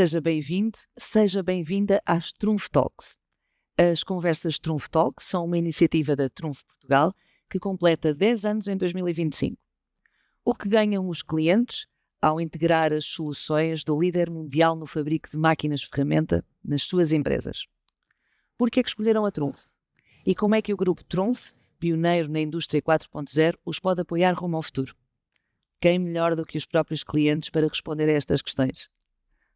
Seja bem-vindo, seja bem-vinda às Trunf Talks. As conversas Trunf Talks são uma iniciativa da Trunf Portugal que completa 10 anos em 2025. O que ganham os clientes ao integrar as soluções do líder mundial no fabrico de máquinas-ferramenta nas suas empresas? Por que é que escolheram a Trunf? E como é que o grupo Trunf, pioneiro na indústria 4.0, os pode apoiar rumo ao futuro? Quem melhor do que os próprios clientes para responder a estas questões?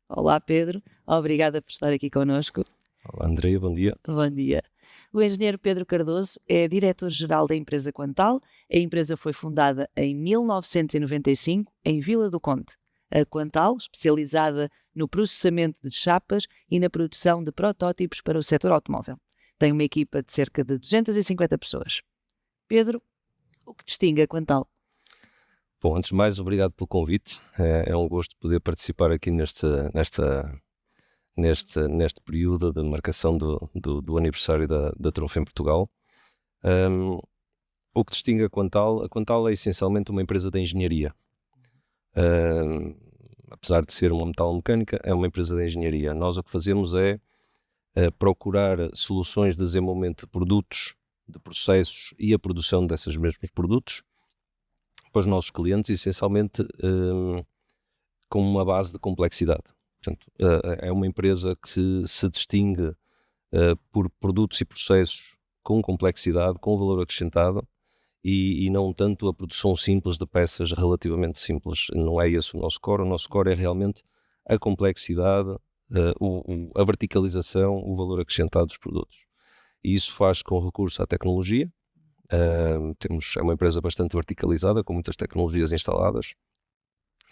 Olá Pedro, obrigada por estar aqui connosco. Olá Andreia, bom dia. Bom dia. O engenheiro Pedro Cardoso é diretor-geral da empresa Quantal. A empresa foi fundada em 1995 em Vila do Conde. A Quantal, especializada no processamento de chapas e na produção de protótipos para o setor automóvel. Tem uma equipa de cerca de 250 pessoas. Pedro, o que distingue a Quantal? Bom, antes de mais, obrigado pelo convite. É um gosto poder participar aqui neste período de marcação do aniversário da Trunf em Portugal. O que distingue a Quantal é essencialmente uma empresa de engenharia. Apesar de ser uma metalomecânica, é uma empresa de engenharia. Nós o que fazemos é procurar soluções de desenvolvimento de produtos, de processos e a produção desses mesmos produtos para os nossos clientes, essencialmente com uma base de complexidade. Portanto, é uma empresa que se distingue por produtos e processos com complexidade, com valor acrescentado e não tanto a produção simples de peças relativamente simples. Não é esse o nosso core é realmente a complexidade, a verticalização, o valor acrescentado dos produtos. E isso faz com recurso à tecnologia. É uma empresa bastante verticalizada, com muitas tecnologias instaladas,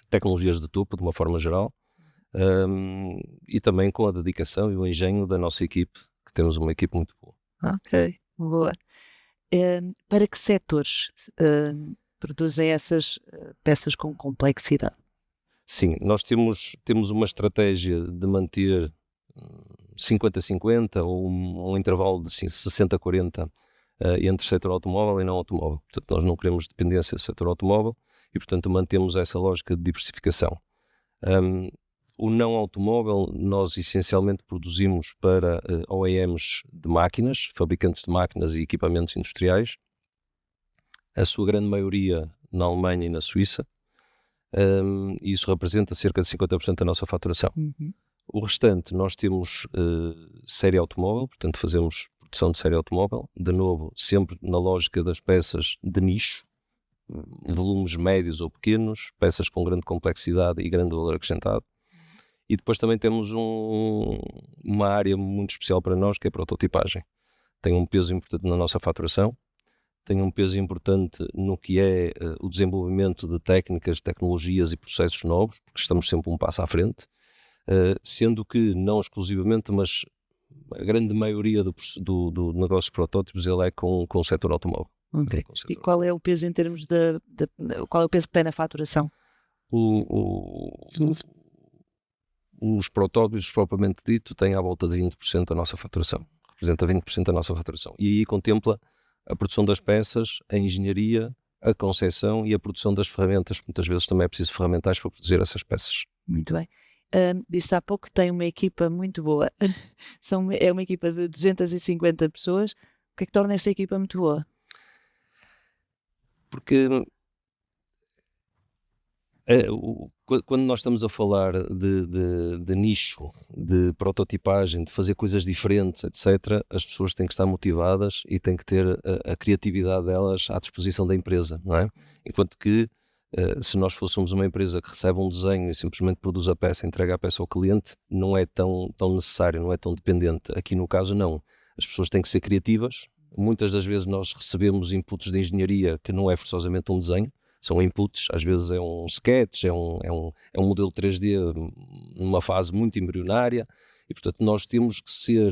tecnologias de topo de uma forma geral, e também com a dedicação e o engenho da nossa equipe, que temos uma equipe muito boa. Ok, boa. Para que setores produzem essas peças com complexidade? Sim, nós temos uma estratégia de manter 50-50 ou um intervalo de 60-40 entre setor automóvel e não automóvel. Portanto, nós não queremos dependência do setor automóvel e, portanto, mantemos essa lógica de diversificação. O não automóvel, nós essencialmente produzimos para OEMs de máquinas, fabricantes de máquinas e equipamentos industriais, a sua grande maioria na Alemanha e na Suíça, e isso representa cerca de 50% da nossa faturação. Uhum. O restante, nós temos série automóvel, portanto fazemos produção de série automóvel, de novo, sempre na lógica das peças de nicho, volumes médios ou pequenos, peças com grande complexidade e grande valor acrescentado. E depois também temos uma área muito especial para nós, que é a prototipagem. Tem um peso importante na nossa faturação, tem um peso importante no que é o desenvolvimento de técnicas, tecnologias e processos novos, porque estamos sempre um passo à frente, sendo que não exclusivamente, mas a grande maioria do negócio de protótipos ele é com o setor automóvel. Okay. E qual é o peso em termos qual é o peso que tem na faturação? Os protótipos, propriamente dito, têm à volta de 20% da nossa faturação. Representa 20% da nossa faturação. E aí contempla a produção das peças, a engenharia, a concepção e a produção das ferramentas. Muitas vezes também é preciso ferramentais para produzir essas peças. Muito bem. Disse há pouco que tem uma equipa muito boa. É uma equipa de 250 pessoas. O que é que torna esta equipa muito boa? Porque quando nós estamos a falar de nicho, de prototipagem, de fazer coisas diferentes, etc., as pessoas têm que estar motivadas e têm que ter a criatividade delas à disposição da empresa, não é? Enquanto que se nós fôssemos uma empresa que recebe um desenho e simplesmente produz a peça, entrega a peça ao cliente, não é tão necessário, não é tão dependente. Aqui no caso não. As pessoas têm que ser criativas. Muitas das vezes nós recebemos inputs de engenharia que não é forçosamente um desenho, são inputs, às vezes é um sketch, é um modelo 3D numa fase muito embrionária e, portanto, nós temos que ser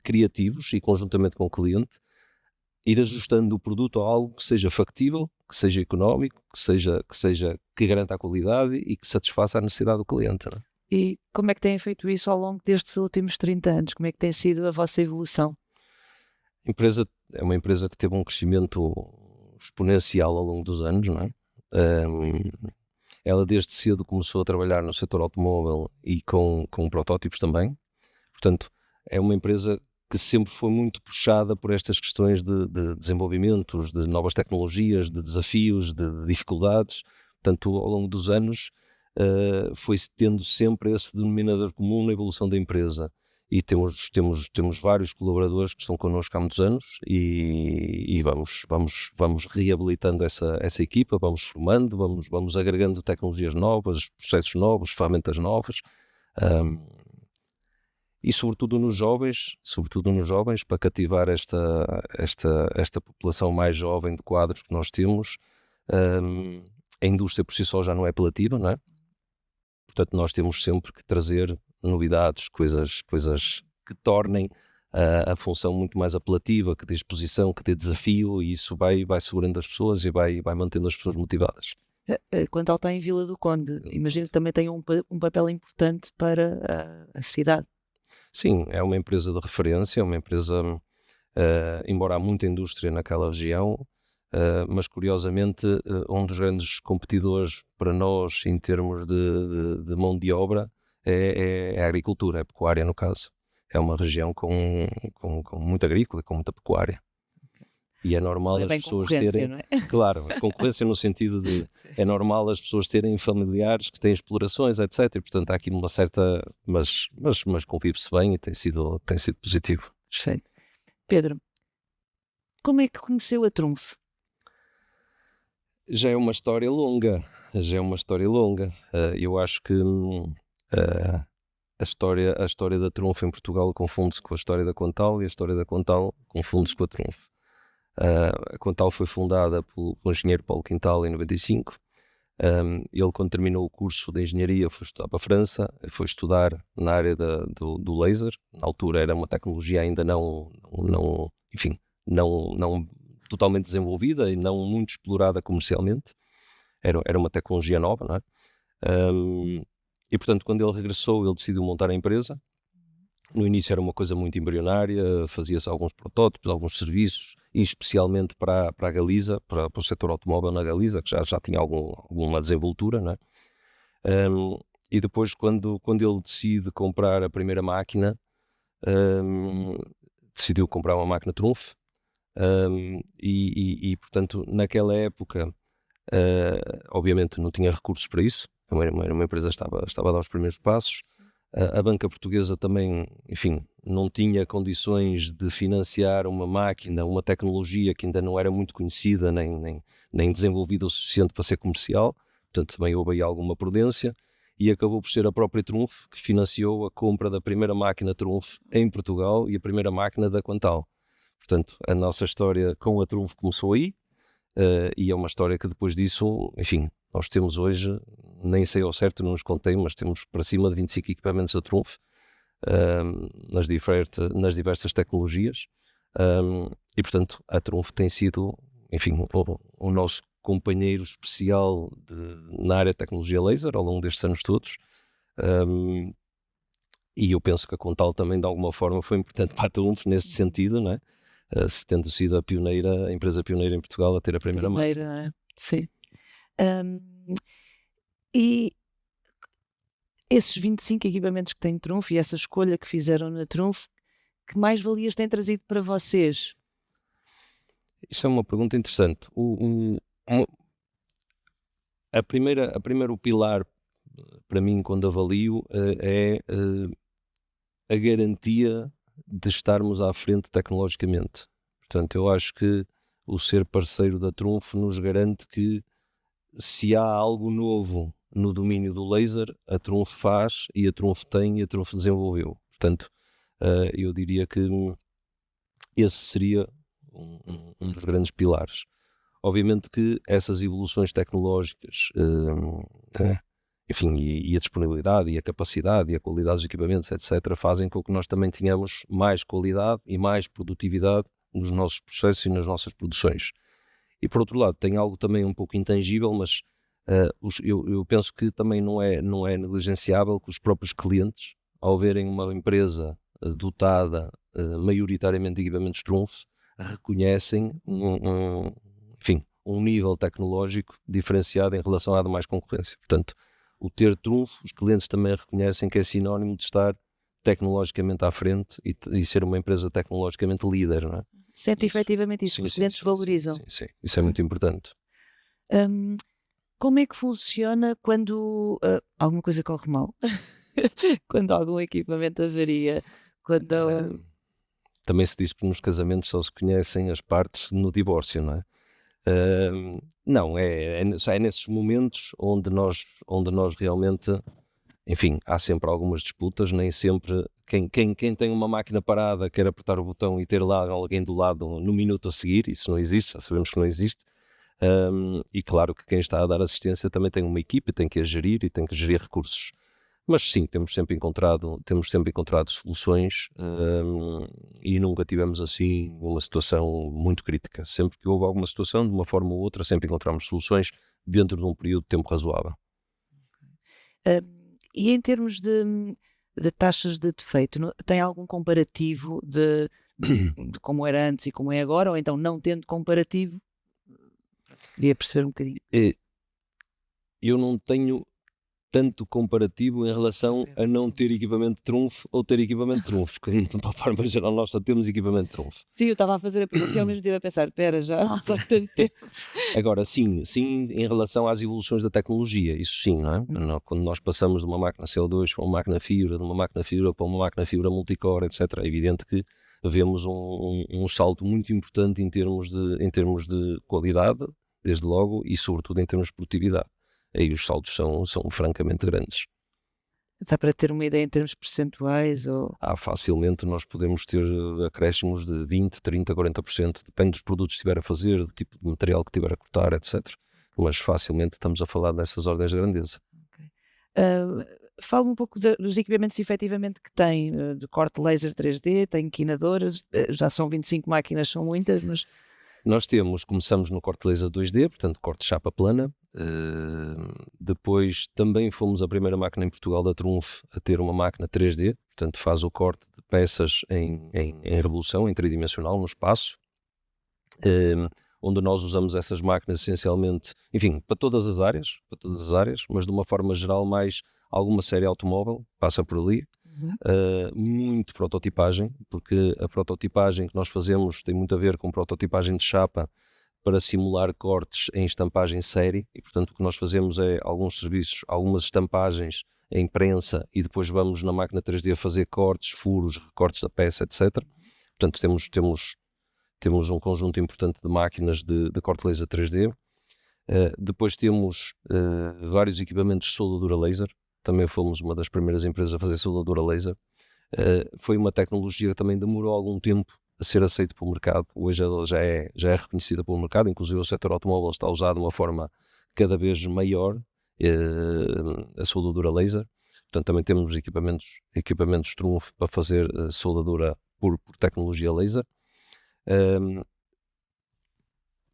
criativos e, conjuntamente com o cliente, ir ajustando o produto a algo que seja factível, que seja económico, que garanta a qualidade e que satisfaça a necessidade do cliente. Não é? E como é que têm feito isso ao longo destes últimos 30 anos? Como é que tem sido a vossa evolução? A empresa é uma empresa que teve um crescimento exponencial ao longo dos anos, não é? Ela desde cedo começou a trabalhar no setor automóvel e com protótipos também. Portanto, é uma empresa que sempre foi muito puxada por estas questões de desenvolvimentos, de novas tecnologias, de desafios, de dificuldades. Portanto, ao longo dos anos, foi tendo sempre esse denominador comum na evolução da empresa. E temos vários colaboradores que estão connosco há muitos anos e vamos reabilitando essa equipa, vamos formando, vamos agregando tecnologias novas, processos novos, ferramentas novas. E sobretudo nos jovens, para cativar esta população mais jovem de quadros que nós temos. A indústria por si só já não é apelativa, não é? Portanto, nós temos sempre que trazer novidades, coisas que tornem a função muito mais apelativa, que dê exposição, que dê desafio, e isso vai segurando as pessoas e vai mantendo as pessoas motivadas. Quando ela está em Vila do Conde, imagino que também tem um papel importante para a cidade. Sim, é uma empresa de referência, é uma empresa, embora há muita indústria naquela região, mas curiosamente um dos grandes competidores para nós em termos de mão de obra é a agricultura, é a pecuária no caso. É uma região com muito agrícola, com muita pecuária. E é normal as pessoas terem... não é? Claro, concorrência no sentido de... É normal as pessoas terem familiares que têm explorações, etc. E, portanto, há aqui uma certa... Mas convive-se bem e tem sido positivo. Perfeito. Pedro, como é que conheceu a Trunf? Já é uma história longa. Eu acho que a história da Trunf em Portugal confunde-se com a história da Contal e a história da Contal confunde-se com a Trunf. A Contal foi fundada pelo engenheiro Paulo Quintal em 95. Ele, quando terminou o curso de engenharia, foi estudar para a França, foi estudar na área do laser. Na altura era uma tecnologia ainda não totalmente desenvolvida e não muito explorada comercialmente. Era uma tecnologia nova, não é? E, portanto, quando ele regressou, ele decidiu montar a empresa. No início era uma coisa muito embrionária, fazia-se alguns protótipos, alguns serviços, e especialmente para a Galiza, para o setor automóvel na Galiza, que já tinha alguma desenvoltura, não é? E depois, quando ele decide comprar a primeira máquina, decidiu comprar uma máquina Trunf, e, portanto, naquela época, obviamente não tinha recursos para isso, era uma empresa que estava a dar os primeiros passos. A banca portuguesa também, enfim, não tinha condições de financiar uma máquina, uma tecnologia que ainda não era muito conhecida nem desenvolvida o suficiente para ser comercial. Portanto, também houve aí alguma prudência e acabou por ser a própria Trunf que financiou a compra da primeira máquina Trunf em Portugal e a primeira máquina da Quantal. Portanto, a nossa história com a Trunf começou aí, e é uma história que depois disso, enfim, nós temos hoje, nem sei ao certo, não nos contei, mas temos para cima de 25 equipamentos da Trunf, nas diversas tecnologias, e portanto a Trunf tem sido, enfim, o nosso companheiro especial na área de tecnologia laser ao longo destes anos todos, e eu penso que a Contal também de alguma forma foi importante para a Trunf nesse sentido, não é? Tendo sido a empresa pioneira em Portugal a ter a primeira máquina. Não é? Sim. E esses 25 equipamentos que tem Trunf e essa escolha que fizeram na Trunf, que mais-valias têm trazido para vocês? Isso é uma pergunta interessante. O primeiro pilar para mim quando avalio é a garantia de estarmos à frente tecnologicamente. Portanto, eu acho que o ser parceiro da Trunf nos garante que se há algo novo no domínio do laser, a Trunf faz e a Trunf tem e a Trunf desenvolveu. Portanto, eu diria que esse seria um dos grandes pilares. Obviamente que essas evoluções tecnológicas, enfim, e a disponibilidade, e a capacidade, e a qualidade dos equipamentos, etc., fazem com que nós também tenhamos mais qualidade e mais produtividade nos nossos processos e nas nossas produções. E por outro lado, tem algo também um pouco intangível, mas eu penso que também não é negligenciável que os próprios clientes, ao verem uma empresa dotada maioritariamente de equipamentos Trunf, reconhecem um nível tecnológico diferenciado em relação à demais concorrência. Portanto, o ter trunfo, os clientes também reconhecem que é sinónimo de estar tecnologicamente à frente e ser uma empresa tecnologicamente líder, não é? Sente efetivamente isso, os clientes valorizam. Sim, isso é muito importante. Como é que funciona quando alguma coisa corre mal? Quando algum equipamento avaria? Também se diz que nos casamentos só se conhecem as partes no divórcio, não é? Não, é nesses momentos onde nós realmente, enfim, há sempre algumas disputas, nem sempre quem tem uma máquina parada quer apertar o botão e ter lá alguém do lado no minuto a seguir, isso não existe, já sabemos que não existe. E claro que quem está a dar assistência também tem uma equipe, tem que a gerir e tem que gerir recursos. Mas sim, temos sempre encontrado soluções e nunca tivemos assim uma situação muito crítica. Sempre que houve alguma situação, de uma forma ou outra, sempre encontramos soluções dentro de um período de tempo razoável. E em termos de taxas de defeito, tem algum comparativo de como era antes e como é agora? Ou então, não tendo comparativo, queria perceber um bocadinho. Eu não tenho tanto comparativo em relação a não ter equipamento de trunfo ou ter equipamento de trunfo, que de uma forma geral nós só temos equipamento de trunfo. Sim, eu estava a fazer a pergunta e ao mesmo tempo a pensar, espera, já há bastante tempo. Agora, sim, em relação às evoluções da tecnologia, isso sim, não é? Quando nós passamos de uma máquina CO2 para uma máquina fibra, de uma máquina fibra para uma máquina fibra multicore, etc., é evidente que vemos um salto muito importante em termos de qualidade, desde logo, e sobretudo em termos de produtividade. Aí os saltos são francamente grandes. Dá para ter uma ideia em termos percentuais? Facilmente nós podemos ter acréscimos de 20%, 30%, 40%, depende dos produtos que estiver a fazer, do tipo de material que estiver a cortar, etc. Mas facilmente estamos a falar dessas ordens de grandeza. Fala um pouco dos equipamentos efetivamente que tem, de corte laser 3D, tem quinadoras, já são 25 máquinas, são muitas, mas... Nós começamos no corte laser 2D, portanto corte de chapa plana. Depois também fomos a primeira máquina em Portugal da Trunf a ter uma máquina 3D, portanto faz o corte de peças em revolução, em tridimensional, no espaço, onde nós usamos essas máquinas essencialmente, enfim, para todas as áreas, mas de uma forma geral mais alguma série automóvel passa por ali. Muito prototipagem, porque a prototipagem que nós fazemos tem muito a ver com prototipagem de chapa para simular cortes em estampagem série, e portanto o que nós fazemos é alguns serviços, algumas estampagens em prensa e depois vamos na máquina 3D fazer cortes, furos, recortes da peça, etc. Portanto temos um conjunto importante de máquinas de corte laser 3D. Depois temos vários equipamentos de soldadura laser. Também fomos uma das primeiras empresas a fazer soldadura laser. Foi uma tecnologia que também demorou algum tempo a ser aceita pelo mercado. Hoje ela já é reconhecida pelo mercado, inclusive o setor automóvel está usado de uma forma cada vez maior, a soldadura laser. Portanto, também temos equipamentos Trunf para fazer soldadura por tecnologia laser.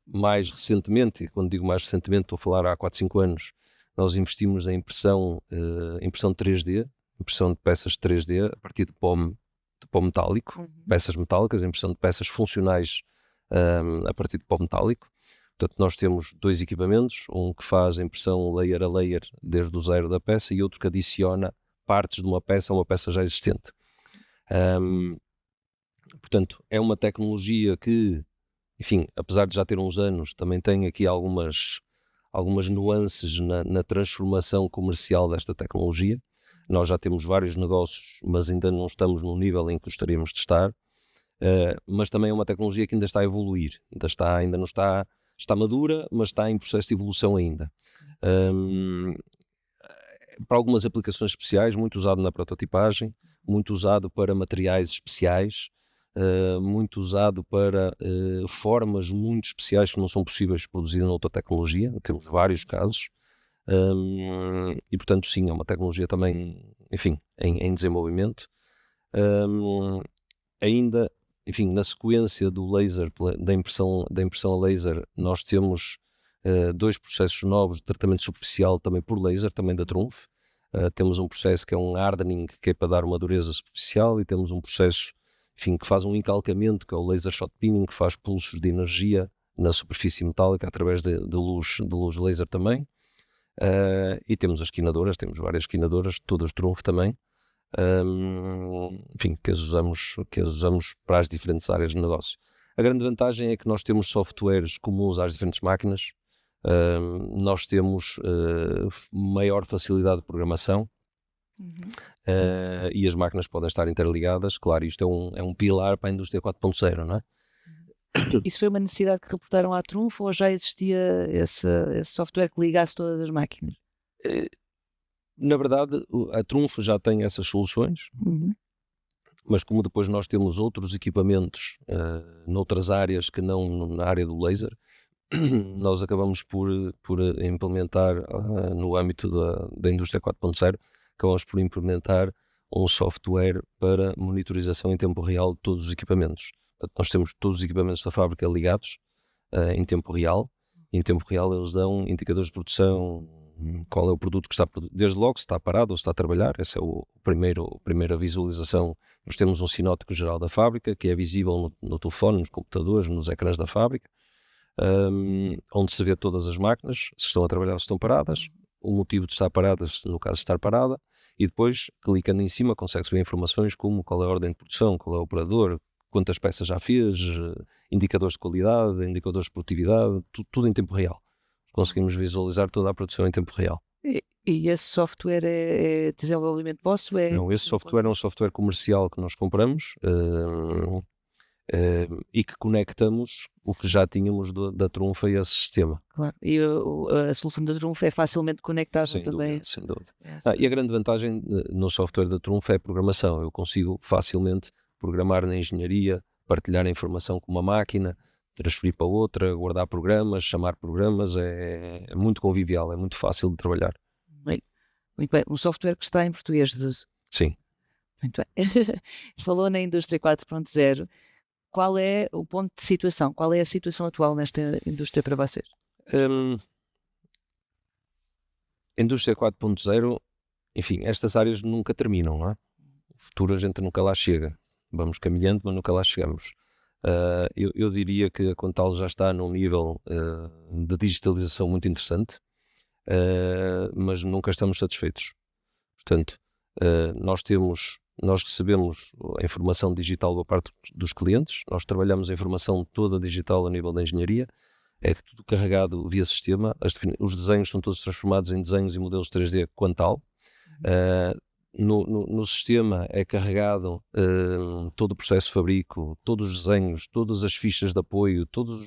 Mais recentemente, e quando digo mais recentemente, estou a falar há 4, 5 anos, nós investimos em impressão 3D, impressão de peças 3D a partir de pó metálico, peças metálicas, impressão de peças funcionais a partir de pó metálico. Portanto, nós temos 2 equipamentos, um que faz a impressão layer a layer desde o zero da peça e outro que adiciona partes de uma peça a uma peça já existente. Portanto, é uma tecnologia que, enfim, apesar de já ter uns anos, também tem aqui algumas nuances na transformação comercial desta tecnologia. Nós já temos vários negócios, mas ainda não estamos no nível em que gostaríamos de estar. Mas também é uma tecnologia que ainda está a evoluir. Ainda não está madura, mas está em processo de evolução ainda. Para algumas aplicações especiais, muito usado na prototipagem, muito usado para materiais especiais, muito usado para formas muito especiais que não são possíveis de produzir noutra tecnologia. Temos vários casos. E portanto sim, é uma tecnologia também, enfim, em desenvolvimento. Ainda, enfim, na sequência do laser, da impressão a laser, nós temos 2 processos novos de tratamento superficial também por laser, também da Trunf. Temos um processo que é um hardening, que é para dar uma dureza superficial, e temos um processo, enfim, que faz um encalcamento, que é o laser shot peening, que faz pulsos de energia na superfície metálica através de luz laser também. E temos as quinadoras, temos várias quinadoras, todas Trunfo também, enfim, que as usamos para as diferentes áreas de negócio. A grande vantagem é que nós temos softwares comuns às diferentes máquinas, nós temos maior facilidade de programação. E as máquinas podem estar interligadas. Claro, isto é um pilar para a indústria 4.0, não é? Isso foi uma necessidade que reportaram à Trunfo ou já existia esse software que ligasse todas as máquinas? Na verdade, a Trunfo já tem essas soluções, mas como depois nós temos outros equipamentos noutras áreas que não na área do laser, nós acabamos por implementar no âmbito da indústria 4.0, acabamos por implementar um software para monitorização em tempo real de todos os equipamentos. Portanto, nós temos todos os equipamentos da fábrica ligados em tempo real. Em tempo real eles dão indicadores de produção, qual é o produto que está produzido, desde logo se está parado ou se está a trabalhar. Essa é a primeira visualização. Nós temos um sinótico geral da fábrica que é visível no telefone, nos computadores, nos ecrãs da fábrica, onde se vê todas as máquinas, se estão a trabalhar ou se estão paradas, o motivo de estar paradas, no caso de estar parada, e depois, clicando em cima, consegue-se ver informações como qual é a ordem de produção, qual é o operador, quantas peças já fez, indicadores de qualidade, indicadores de produtividade, tudo em tempo real. Conseguimos visualizar toda a produção em tempo real. E esse software é desenvolvimento vosso? Não, esse software é um software comercial que nós compramos e que conectamos o que já tínhamos da Trunfo a esse sistema. Claro, e a solução da Trunfo é facilmente conectável também. Sem dúvida. E a grande vantagem no software da Trunfo é a programação. Eu consigo facilmente programar na engenharia, partilhar a informação com uma máquina, transferir para outra, guardar programas, chamar programas, é muito convivial, é muito fácil de trabalhar. Muito bem. Um software que está em português de uso. Sim. Muito bem. Falou na indústria 4.0. Qual é o ponto de situação? Qual é a situação atual nesta indústria para vocês? A indústria 4.0, enfim, estas áreas nunca terminam, não é? O futuro a gente nunca lá chega. Vamos caminhando, mas nunca lá chegamos. Eu diria que a Quantal já está num nível de digitalização muito interessante, mas nunca estamos satisfeitos. Portanto, nós recebemos a informação digital da parte dos clientes, nós trabalhamos a informação toda digital a nível da engenharia, é tudo carregado via sistema, os desenhos são todos transformados em desenhos e modelos 3D Quantal. No sistema é carregado todo o processo de fabrico, todos os desenhos, todas as fichas de apoio, todos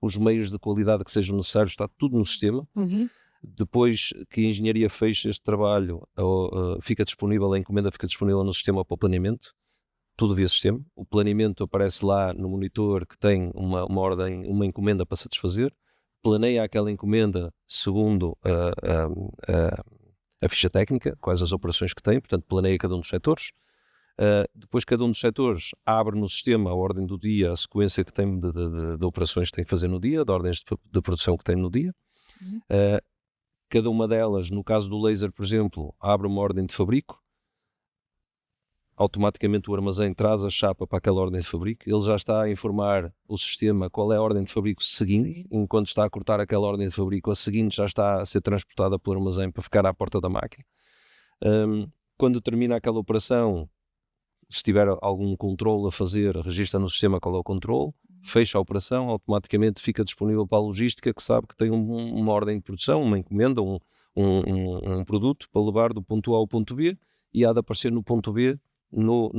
os meios de qualidade que sejam necessários, está tudo no sistema. Depois que a engenharia fecha este trabalho, fica disponível, a encomenda fica disponível no sistema para o planeamento, tudo via sistema. O planeamento aparece lá no monitor que tem uma ordem, uma encomenda para satisfazer, planeia aquela encomenda segundo a ficha técnica, quais as operações que tem, portanto planeia cada um dos setores. Depois cada um dos setores abre no sistema a ordem do dia, a sequência que tem de operações que tem que fazer no dia, de ordens de produção que tem no dia. Cada uma delas, no caso do laser, por exemplo, abre uma ordem de fabrico, automaticamente o armazém traz a chapa para aquela ordem de fabrico, ele já está a informar o sistema qual é a ordem de fabrico seguinte. Enquanto está a cortar aquela ordem de fabrico, a seguinte já está a ser transportada pelo armazém para ficar à porta da máquina. Quando termina aquela operação, se tiver algum controle a fazer, registra no sistema qual é o controle, fecha a operação, automaticamente fica disponível para a logística, que sabe que tem uma ordem de produção, uma encomenda, um produto para levar do ponto A ao ponto B, e há de aparecer no ponto B, portanto,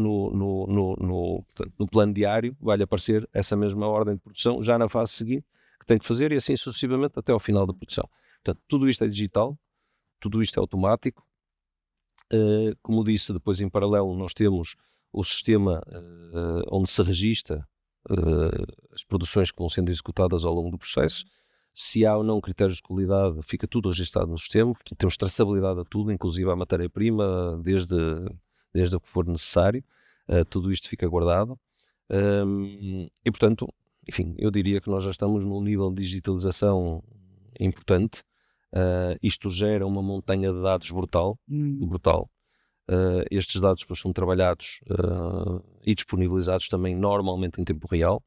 no plano diário, vai-lhe aparecer essa mesma ordem de produção, já na fase seguinte, que tem que fazer, e assim sucessivamente até ao final da produção. Portanto, tudo isto é digital, tudo isto é automático. Como disse, depois em paralelo nós temos o sistema onde se registra as produções que vão sendo executadas ao longo do processo. Se há ou não critérios de qualidade, fica tudo registrado no sistema. Portanto, temos traçabilidade a tudo, inclusive a matéria-prima, desde o que for necessário. Tudo isto fica guardado. E, portanto, enfim, eu diria que nós já estamos num nível de digitalização importante. Isto gera uma montanha de dados brutal. Estes dados depois são trabalhados e disponibilizados também normalmente em tempo real.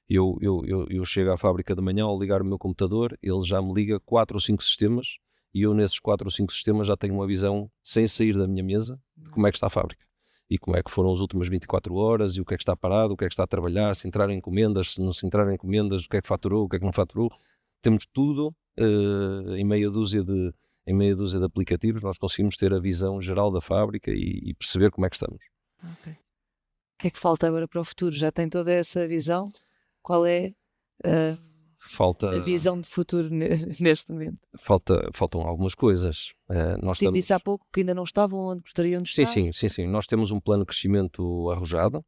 Eu chego à fábrica de manhã, ao ligar o meu computador, ele já me liga 4 ou 5 sistemas, e eu nesses 4 ou 5 sistemas já tenho uma visão, sem sair da minha mesa, de como é que está a fábrica. E como é que foram as últimas 24 horas, e o que é que está parado, o que é que está a trabalhar, se entraram encomendas, se não se entraram encomendas, o que é que faturou, o que é que não faturou. Temos tudo em meia dúzia de aplicativos, nós conseguimos ter a visão geral da fábrica e perceber como é que estamos. Ok. O que é que falta agora para o futuro? Já tem toda essa visão? Qual é a visão de futuro neste momento? Faltam algumas coisas. Nós Sim, disse há pouco que ainda não estavam onde gostariam de estar. Sim. Nós temos um plano de crescimento arrojado.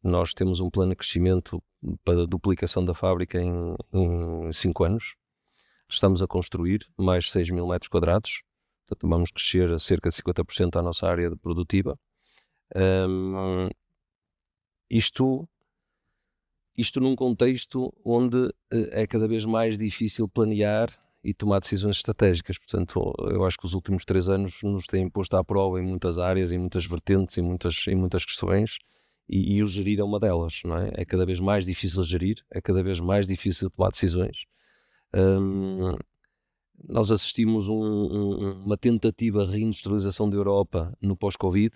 Nós temos um plano de crescimento para a duplicação da fábrica em 5 anos. Estamos a construir mais 6 mil metros quadrados. Portanto, vamos crescer a cerca de 50% a nossa área produtiva. Isto num contexto onde é cada vez mais difícil planear e tomar decisões estratégicas. Portanto, eu acho que os últimos 3 anos nos têm posto à prova em muitas áreas, em muitas vertentes, em muitas questões, e o gerir é uma delas, não é? É cada vez mais difícil gerir, é cada vez mais difícil tomar decisões. Nós assistimos uma tentativa de reindustrialização da Europa no pós-Covid,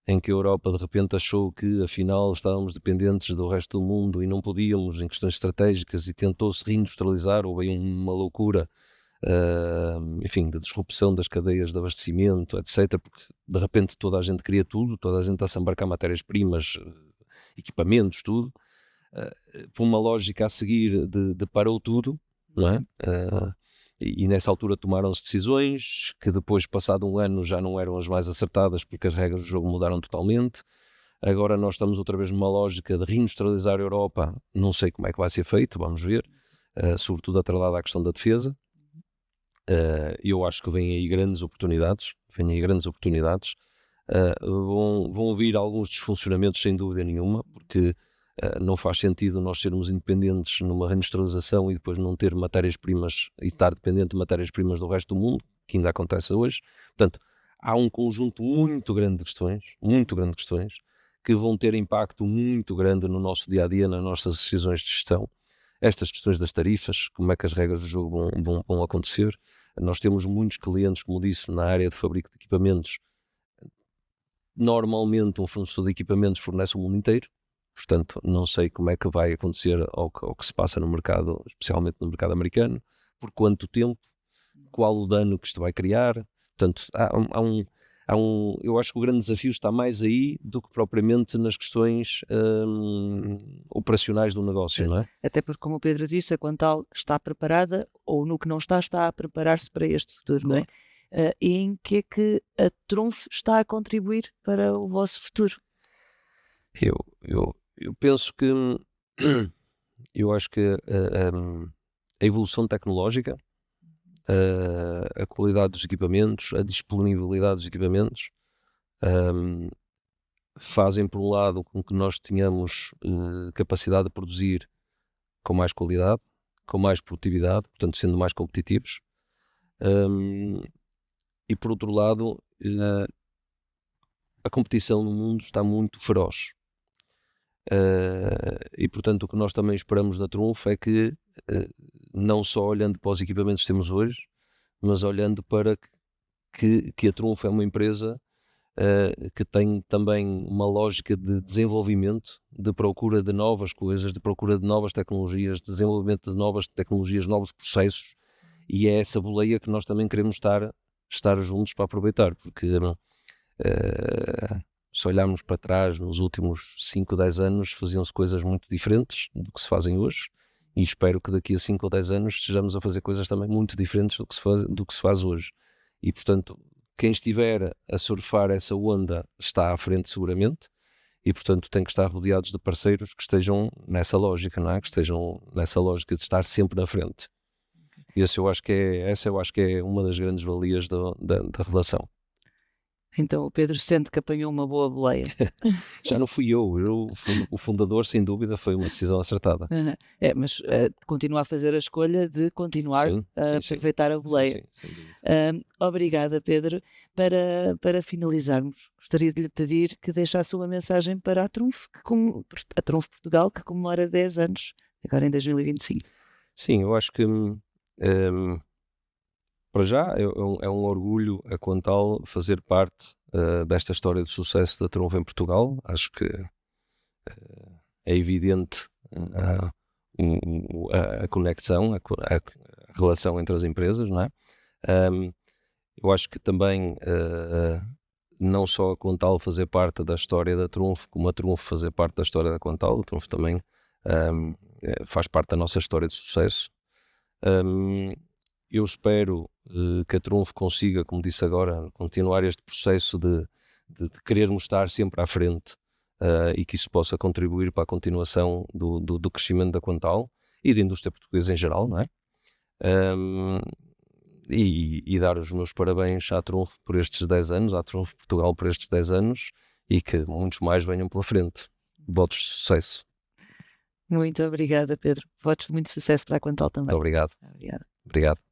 em que a Europa de repente achou que afinal estávamos dependentes do resto do mundo e não podíamos em questões estratégicas, e tentou-se reindustrializar. Houve uma loucura, enfim, de disrupção das cadeias de abastecimento, etc, porque de repente toda a gente queria tudo, toda a gente está-se a embarcar matérias-primas, equipamentos, tudo, por uma lógica a seguir de parou tudo, não é? E nessa altura tomaram-se decisões que depois, passado um ano, já não eram as mais acertadas, porque as regras do jogo mudaram totalmente. Agora nós estamos outra vez numa lógica de reindustrializar a Europa. Não sei como é que vai ser feito, vamos ver, sobretudo atrelada à questão da defesa. Eu acho que vêm aí grandes oportunidades, vão vir alguns desfuncionamentos sem dúvida nenhuma, porque não faz sentido nós sermos independentes numa reindustrialização e depois não ter matérias-primas e estar dependente de matérias-primas do resto do mundo, que ainda acontece hoje. Portanto, há um conjunto muito grande de questões, que vão ter impacto muito grande no nosso dia-a-dia, nas nossas decisões de gestão. Estas questões das tarifas, como é que as regras do jogo vão acontecer. Nós temos muitos clientes, como disse, na área de fabrico de equipamentos. Normalmente um fornecedor de equipamentos fornece o mundo inteiro. Portanto, não sei como é que vai acontecer ao que se passa no mercado, especialmente no mercado americano, por quanto tempo, qual o dano que isto vai criar. Portanto, eu acho que o grande desafio está mais aí do que propriamente nas questões operacionais do negócio, não é? Até porque, como o Pedro disse, a Quantal está preparada, ou no que não está a preparar-se para este futuro, Claro. Não é? E em que é que a Trunf está a contribuir para o vosso futuro? Eu penso que eu acho que a evolução tecnológica, a qualidade dos equipamentos, a disponibilidade dos equipamentos fazem, por um lado, com que nós tenhamos capacidade de produzir com mais qualidade, com mais produtividade, portanto sendo mais competitivos, e por outro lado a competição no mundo está muito feroz. E portanto o que nós também esperamos da Trunf é que, não só olhando para os equipamentos que temos hoje, mas olhando para que a Trunf é uma empresa que tem também uma lógica de desenvolvimento, de procura de novas coisas, de procura de novas tecnologias, de desenvolvimento de novas tecnologias, novos processos, e é essa boleia que nós também queremos estar juntos para aproveitar, porque se olharmos para trás, nos últimos 5 ou 10 anos faziam-se coisas muito diferentes do que se fazem hoje, e espero que daqui a 5 ou 10 anos estejamos a fazer coisas também muito diferentes do que se faz hoje. E portanto, quem estiver a surfar essa onda está à frente seguramente, e portanto tem que estar rodeados de parceiros que estejam nessa lógica, não é? Que estejam nessa lógica de estar sempre na frente. E essa eu acho que é uma das grandes valias da relação. Então o Pedro sente que apanhou uma boa boleia. Já não fui eu, o fundador, sem dúvida, foi uma decisão acertada. Mas continua a fazer a escolha de continuar a aproveitar a boleia. Sim, sem dúvida. Obrigada, Pedro. Para finalizarmos, gostaria de lhe pedir que deixasse uma mensagem para a Trunf Portugal, que comemora 10 anos agora em 2025? Sim, eu acho que para já é um orgulho a Quantal fazer parte desta história de sucesso da Trunfo em Portugal. Acho que é evidente a conexão, a relação entre as empresas, não é? Eu acho que também não só a Quantal fazer parte da história da Trunfo, como a Trunfo fazer parte da história da Quantal. A Trunfo também faz parte da nossa história de sucesso. Eu espero que a Trunfo consiga, como disse agora, continuar este processo de querermos estar sempre à frente e que isso possa contribuir para a continuação do crescimento da Quantal e da indústria portuguesa em geral, não é? E dar os meus parabéns à Trunfo por estes 10 anos, à Trunfo Portugal por estes 10 anos e que muitos mais venham pela frente. Votos de sucesso. Muito obrigada, Pedro. Votos de muito sucesso para a Quantal também. Muito obrigado. Obrigada. Obrigado.